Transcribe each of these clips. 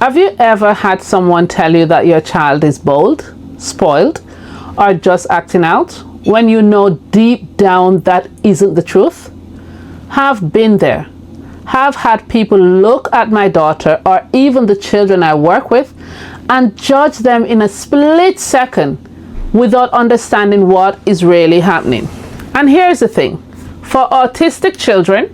Have you ever had someone tell you that your child is bold, spoiled, or just acting out when you know deep down that isn't the truth? Have been there. Have had people look at my daughter or even the children I work with and judge them in a split second without understanding what is really happening. And here's the thing. For autistic children,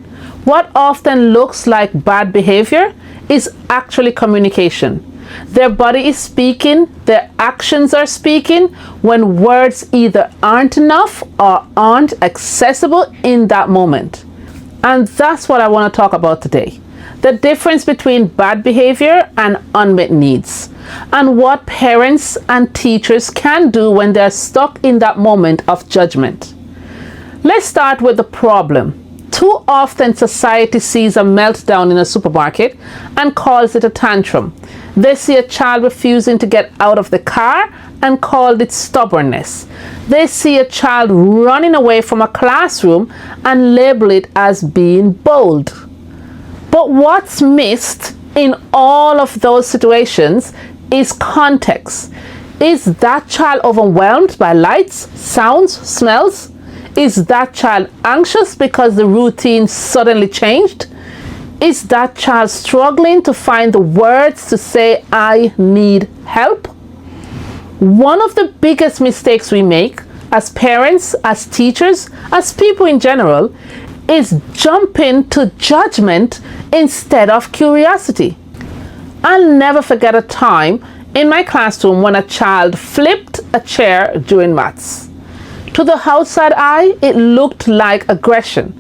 what often looks like bad behavior is actually communication. Their body is speaking, their actions are speaking when words either aren't enough or aren't accessible in that moment. And that's what I want to talk about today. The difference between bad behavior and unmet needs, and what parents and teachers can do when they're stuck in that moment of judgment. Let's start with the problem. Too often society sees a meltdown in a supermarket and calls it a tantrum. They see a child refusing to get out of the car and call it stubbornness. They see a child running away from a classroom and label it as being bold. But what's missed in all of those situations is context. Is that child overwhelmed by lights, sounds, smells? Is that child anxious because the routine suddenly changed? Is that child struggling to find the words to say, I need help? One of the biggest mistakes we make as parents, as teachers, as people in general, is jumping to judgment instead of curiosity. I'll never forget a time in my classroom when a child flipped a chair during maths. To the outside eye, it looked like aggression.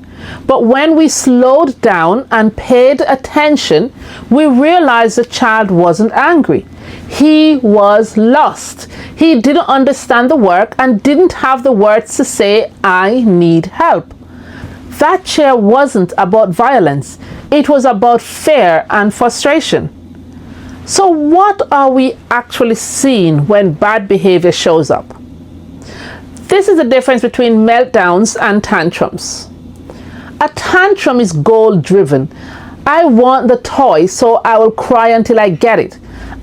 But when we slowed down and paid attention, we realized the child wasn't angry. He was lost. He didn't understand the work and didn't have the words to say, I need help. That chair wasn't about violence. It was about fear and frustration. So what are we actually seeing when bad behavior shows up? This is the difference between meltdowns and tantrums. A tantrum is goal-driven. I want the toy, so I will cry until I get it.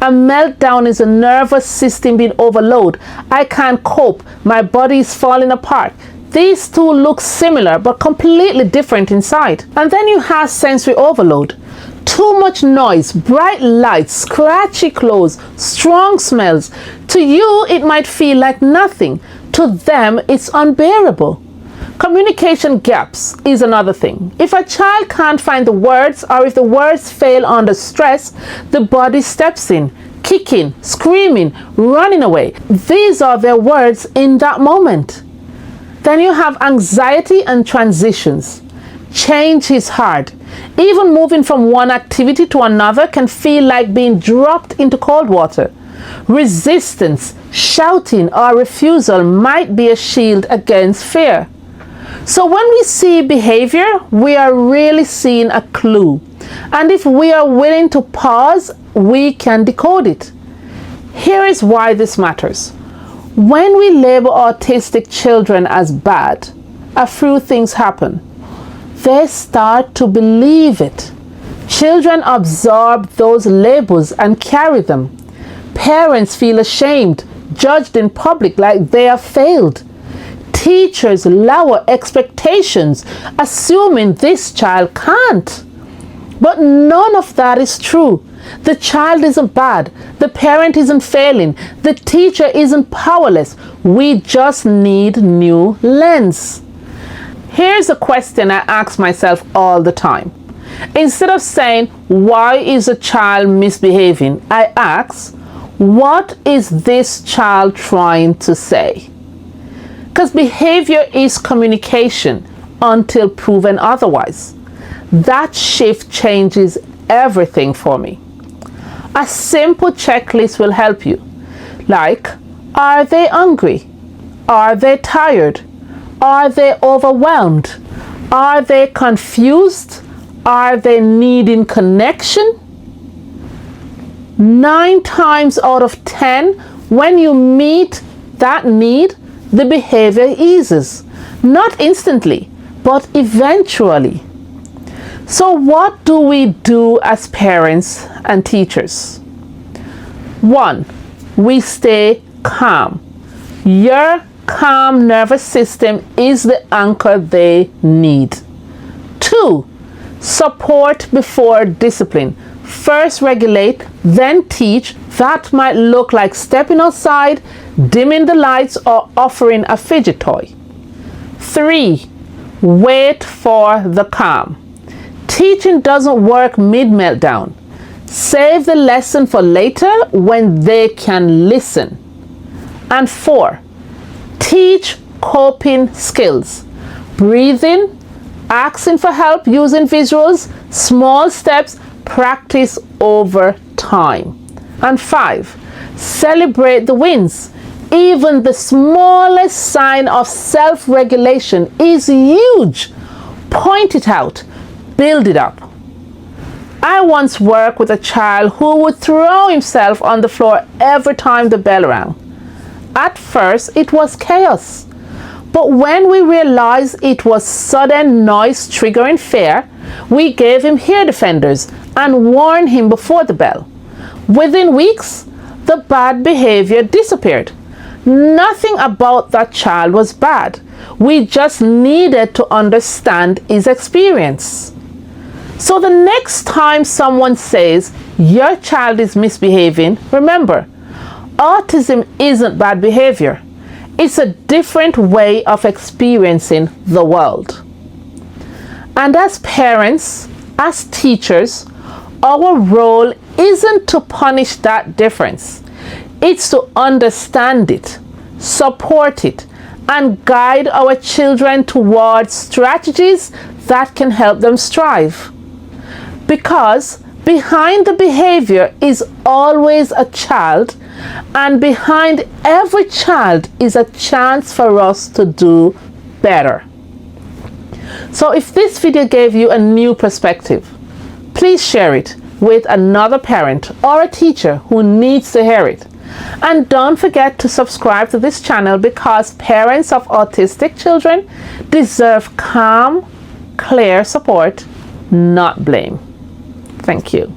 A meltdown is a nervous system being overloaded. I can't cope. My body is falling apart. These two look similar but completely different inside. And then you have sensory overload. Too much noise, bright lights, scratchy clothes, strong smells. To you, it might feel like nothing. To them, it's unbearable. Communication gaps is another thing. If a child can't find the words, or if the words fail under stress, the body steps in, kicking, screaming, running away. These are their words in that moment. Then you have anxiety and transitions. Change is hard. Even moving from one activity to another can feel like being dropped into cold water. Resistance, shouting, or refusal might be a shield against fear. So when we see behavior, we are really seeing a clue. And if we are willing to pause, we can decode it. Here is why this matters. When we label autistic children as bad, a few things happen. They start to believe it. Children absorb those labels and carry them. Parents feel ashamed, judged in public like they have failed. Teachers lower expectations, assuming this child can't. But none of that is true. The child isn't bad. The parent isn't failing. The teacher isn't powerless. We just need new lens. Here's a question I ask myself all the time. Instead of saying, why is a child misbehaving? I ask, what is this child trying to say? Because behavior is communication until proven otherwise. That shift changes everything for me. A simple checklist will help you. Like, are they hungry? Are they tired? Are they overwhelmed? Are they confused? Are they needing connection? 9 times out of 10, when you meet that need, the behavior eases. Not instantly, but eventually. So what do we do as parents and teachers? 1, we stay calm. Your calm nervous system is the anchor they need. 2, support before discipline. First regulate, then teach. That might look like stepping outside, dimming the lights, or offering a fidget toy. 3, wait for the calm. Teaching doesn't work mid-meltdown. Save the lesson for later when they can listen. And 4, teach coping skills. Breathing, asking for help using visuals, small steps, practice over time. And 5, celebrate the wins. Even the smallest sign of self-regulation is huge. Point it out, build it up. I once worked with a child who would throw himself on the floor every time the bell rang. At first, it was chaos. But when we realized it was sudden noise triggering fear, we gave him ear defenders and warned him before the bell. Within weeks, the bad behavior disappeared. Nothing about that child was bad. We just needed to understand his experience. So the next time someone says your child is misbehaving, remember, autism isn't bad behavior. It's a different way of experiencing the world. And as parents, as teachers, our role isn't to punish that difference. It's to understand it, support it, and guide our children towards strategies that can help them strive. Because behind the behavior is always a child, and behind every child is a chance for us to do better. So if this video gave you a new perspective, please share it with another parent or a teacher who needs to hear it. And don't forget to subscribe to this channel, because parents of autistic children deserve calm, clear support, not blame. Thank you.